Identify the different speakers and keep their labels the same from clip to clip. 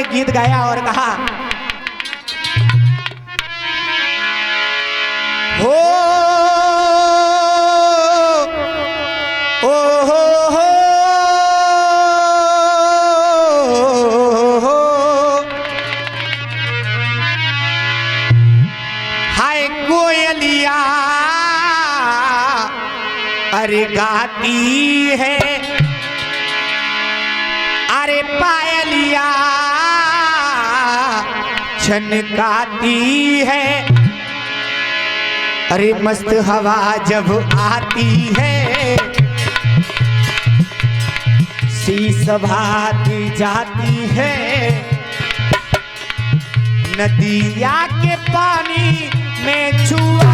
Speaker 1: एक गीत गाया और कहा, हो अरे गाती है, अरे पायलिया छनकाती है, अरे मस्त हवा जब आती है शीश भाती जाती है, नदिया के पानी में छुआ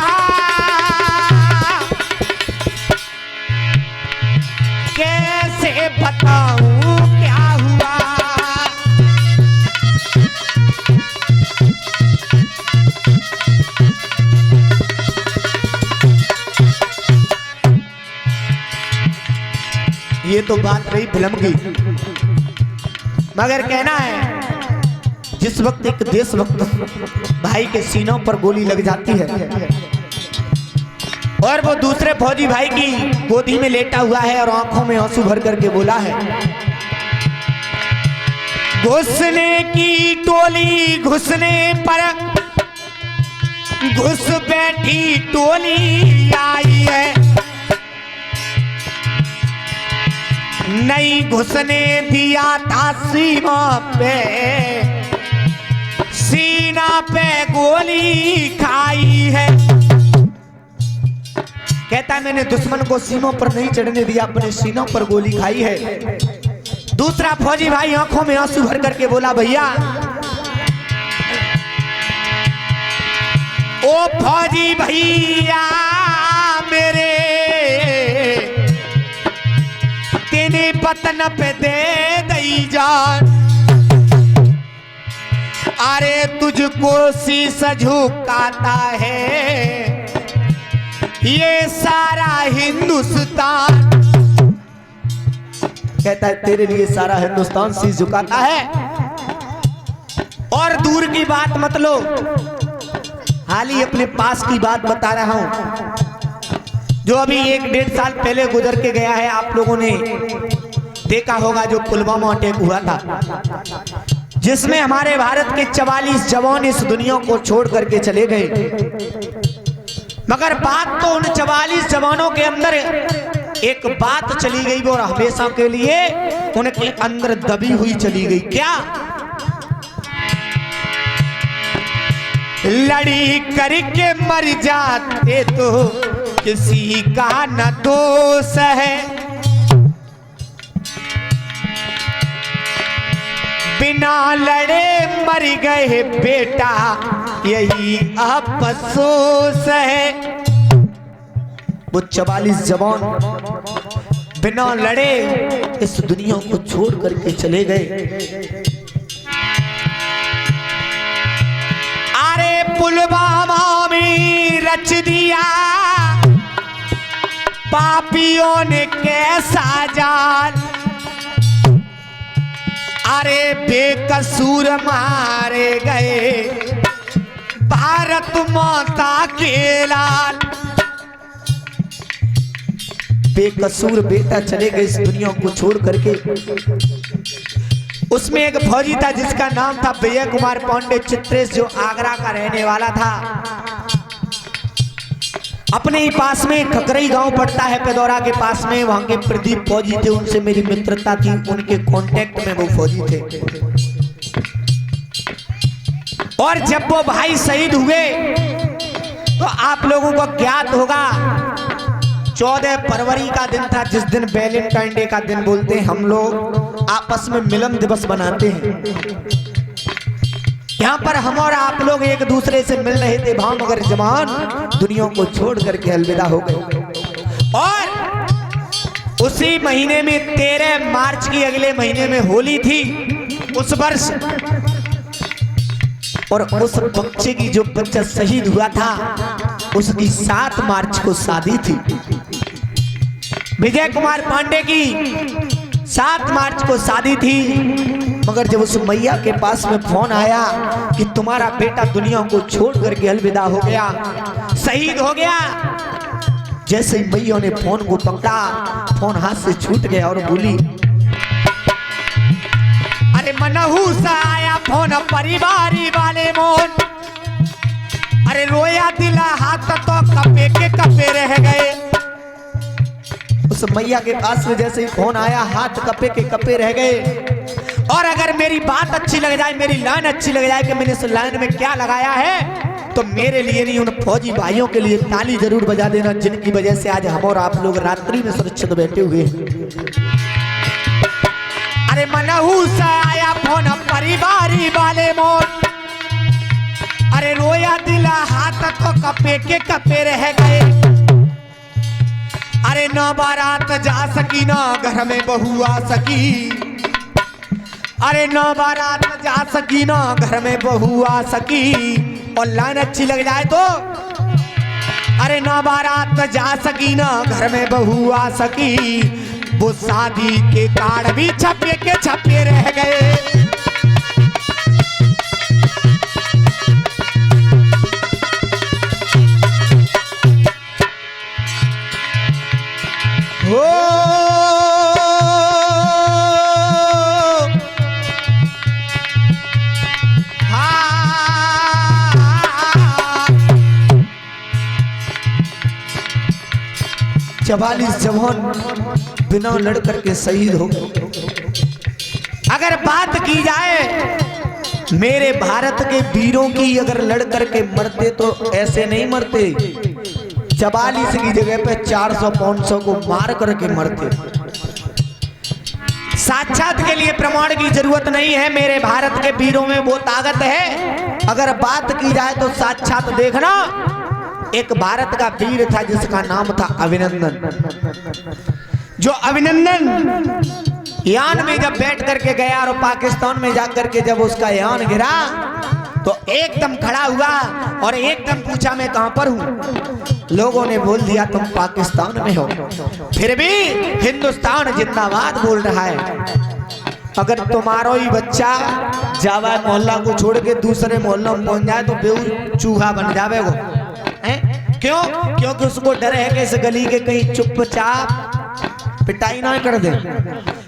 Speaker 1: कैसे बताऊं क्या हुआ। ये तो बात रही फिल्म की, मगर कहना है जिस वक्त एक देशभक्त भाई के सीनों पर गोली लग जाती है और वो दूसरे फौजी भाई की गोदी में लेटा हुआ है और आंखों में आंसू भर करके बोला है, घुसने की टोली घुसने पर घुस बैठी टोली आई है, नहीं घुसने दिया था सीमा पे, सीना पे गोली खाई है। कहता है मैंने दुश्मन को सीनों पर नहीं चढ़ने दिया, अपने सीनों पर गोली खाई है। दूसरा फौजी भाई आंखों में आंसू भर करके बोला, भैया ओ फौजी भैया मेरे, तेने वतन पे दे दई जान, अरे तुझको शीश झुकाता है ये सारा हिंदुस्तान। कहता है तेरे लिए सारा हिंदुस्तान शीश झुकाता है। और दूर की बात मत लो, हाल ही अपने पास की बात बता रहा हूं जो अभी 1-1.5 साल पहले गुजर के गया है। आप लोगों ने देखा होगा जो पुलवामा अटैक हुआ था, जिसमें हमारे भारत के 44 जवान इस दुनिया को छोड़ करके चले गए। मगर बात तो उन 44 जवानों के अंदर एक बात चली गई और हमेशा के लिए उनके अंदर दबी हुई चली गई। क्या? लड़ी करके मर जाते तो किसी का न दोष है, बिना लड़े मर गए बेटा यही अफसोस है। वो 44 जवान बिना लड़े इस दुनिया को छोड़ करके चले गए। अरे पुलवामा में रच दिया पापियों ने कैसा जाल, अरे बेकसूर मारे गए भारत माता के लाल। बेकसूर बेटा चले गए इस दुनिया को छोड़ करके। उसमें एक फौजी था जिसका नाम था विजय कुमार पांडे चित्रेश, जो आगरा का रहने वाला था। अपने ही पास में खकरई गांव पड़ता है पेदौरा के पास में, वहां के प्रदीप फौजी थे, उनसे मेरी मित्रता थी, उनके कांटेक्ट में वो फौजी थे। और जब वो भाई शहीद हुए तो आप लोगों को ज्ञात होगा 14 फरवरी का दिन था, जिस दिन वैलेंटाइन डे का दिन बोलते हैं हम लोग, आपस में मिलन दिवस मनाते हैं। यहाँ पर हम और आप लोग एक दूसरे से मिल रहे थे भाव, मगर जवान दुनिया को छोड़ करके अलविदा हो गए। और उसी महीने में 13 मार्च की अगले महीने में होली थी उस वर्ष, और उस बच्चे की जो बच्चा शहीद हुआ था उसकी 7 मार्च को शादी थी। विजय कुमार पांडे की 7 मार्च को शादी थी, मगर जब उस मैया के पास में फोन आया कि तुम्हारा बेटा दुनिया को छोड़ करके अलविदा हो गया, शहीद हो गया, जैसे ही मैया ने फोन को पकड़ा, फोन हाथ से छूट गया और बोली, अरे मनहू सा आया फोन परिवारी वाले मोन, अरे रोया दिला हाथ तो कपे के कपे रह गए। उस मैया के पास में जैसे ही फोन आया, हाथ कपे के कपे रह गए। और अगर मेरी बात अच्छी लग जाए, मेरी लाइन अच्छी लग जाए कि मैंने इस लाइन में क्या लगाया है, तो मेरे लिए नहीं, उन फौजी भाइयों के लिए ताली जरूर बजा देना, जिनकी वजह से आज हम और आप लोग रात्रि में सुरक्षित बैठे हुए हैं। अरे मनहू सा आया फोन परिवारी वाले मोन, अरे रोया दिला हाथ तो कपे के कपे रह गए। अरे ना बारात जा सकी ना घर में बहू आ सकी, अरे ना बारात जा सकी ना घर में बहू आ सकी। और लाइन अच्छी लग जाए तो, अरे ना बारात जा सकी ना घर में बहू आ सकी, वो शादी के कार्ड भी छपे के छपे रह गए। चवालीस जवान बिना लड़ करके शहीद हो गए। अगर बात की जाए मेरे भारत के वीरों की, अगर लड़ करके मरते तो ऐसे नहीं मरते, 44 की जगह पे 400-500 को मार करके मरते। साक्षात के लिए प्रमाण की जरूरत नहीं है, मेरे भारत के वीरों में वो ताकत है। अगर बात की जाए तो साक्षात देखना, एक भारत का वीर था जिसका नाम था अभिनंदन। जो अभिनंदन यान में जब बैठ करके गया और पाकिस्तान में जाकर के जब उसका यान गिरा तो एकदम खड़ा हुआ और एकदम पूछा मैं कहां पर हूं। लोगों ने बोल दिया तुम पाकिस्तान में हो, फिर भी हिंदुस्तान जिंदाबाद बोल रहा है। अगर तुम्हारा ही बच्चा जावा मोहल्ला को छोड़ के दूसरे मोहल्ला में पहुंच जाए तो बेऊ चूहा बन जावे वो। क्यों? क्योंकि उसको डर है कि इस गली के कहीं चुपचाप पिटाई ना कर दे।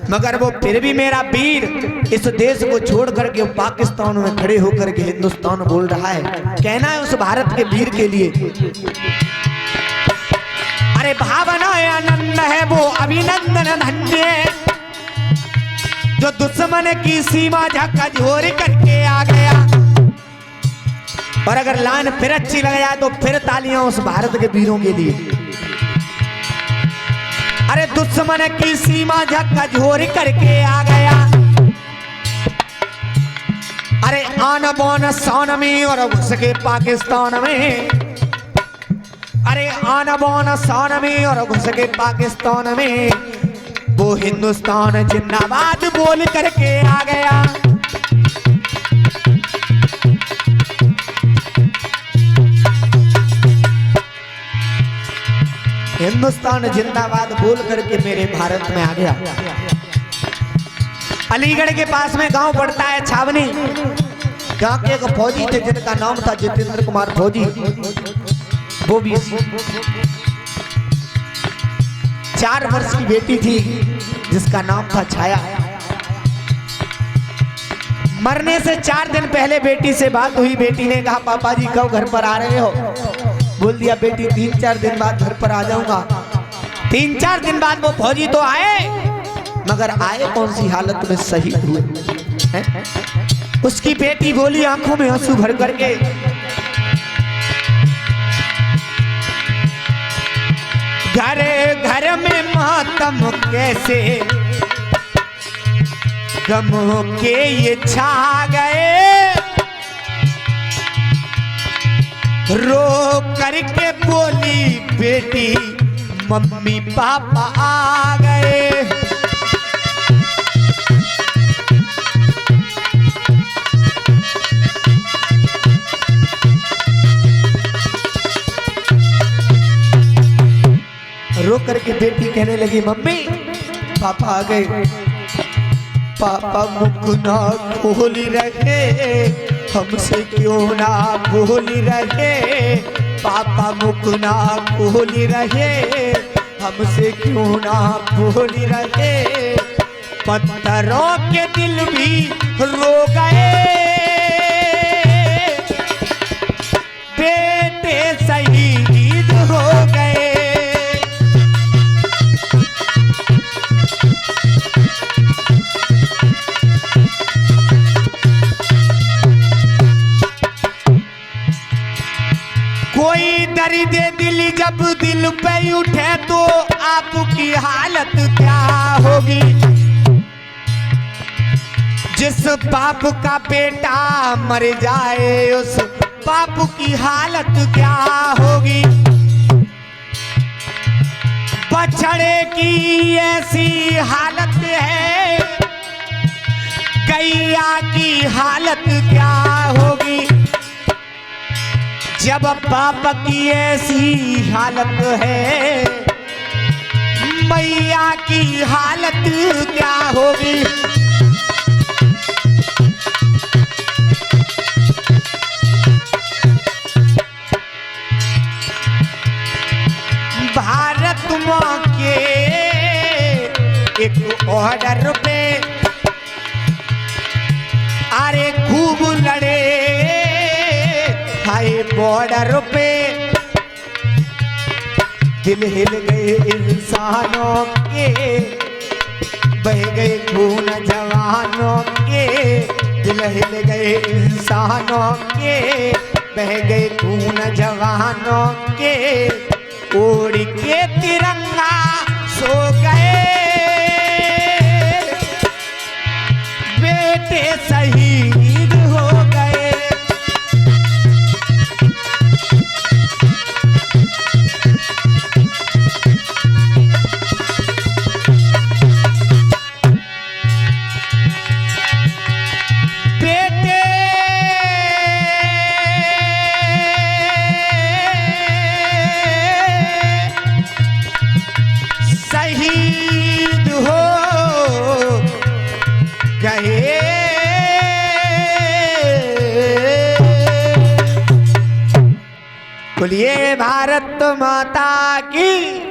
Speaker 1: मगर वो फिर भी मेरा वीर इस देश को छोड़ करके पाकिस्तान में खड़े होकर के हिंदुस्तान बोल रहा है। कहना है उस भारत के वीर के लिए, अरे भावना आनंद है वो अभिनंदन धन्य, जो दुश्मन की सीमा झकझोर करके आ गया। और अगर लाइन फिर अच्छी लग जाए तो फिर तालियां उस भारत के वीरों के लिए। अरे दुश्मन की सीमा झकझोर करके आ गया, अरे आन बान शान में और घुस के पाकिस्तान में, अरे आन बान शान में और घुस के पाकिस्तान में, वो हिंदुस्तान जिंदाबाद बोल करके आ गया। हिंदुस्तान जिंदाबाद बोल करके मेरे भारत में आ गया। अलीगढ़ के पास में गांव पड़ता है छावनी। गांव के एक फौजी थे जिनका नाम था जितेंद्र कुमार फौजी। वो भी 4 वर्ष की बेटी थी जिसका नाम था छाया। मरने से 4 दिन पहले बेटी से बात हुई। बेटी ने कहा पापा जी कब घर पर आ रहे हो? बोल दिया बेटी 3-4 दिन बाद घर पर आ जाऊंगा। 3-4 दिन बाद वो फौजी तो आए, मगर आए कौन सी हालत में शहीद हुए हैं? उसकी बेटी बोली आंखों में आंसू भर करके, घर घर में मातम कैसे गम के ये छा गए, रो करके बोली बेटी मम्मी पापा आ गए। रो करके बेटी कहने लगी मम्मी पापा आ गए। पापा मुख ना खोली रहे, हमसे क्यों ना भूली रहे, पापा मुख ना खोली रहे, हमसे क्यों ना भूली रहे। पत्थरों के दिल भी रो गए, बेटे शहीद हो गए। कोई दर्द दिल जब दिल पे उठे तो आपकी हालत क्या होगी। जिस बाप का बेटा मर जाए उस बाप की हालत क्या होगी। बछड़े की ऐसी हालत है, गैया की हालत क्या होगी। जब बाप की ऐसी हालत है, मैया की हालत क्या होगी। भारत माँ के एक ऑर्डर पे अरे खूब लड़े, हाय बॉर्डर पे दिल हिल गए इंसानों के, बह गए खून जवानों के। दिल हिल गए इंसानों के, बह गए खून जवानों के। ओढ़ के तिरंगा सो गए, बेटे शहीद हो गए। बेटे शहीद हो गए। बोलिए भारत माता की।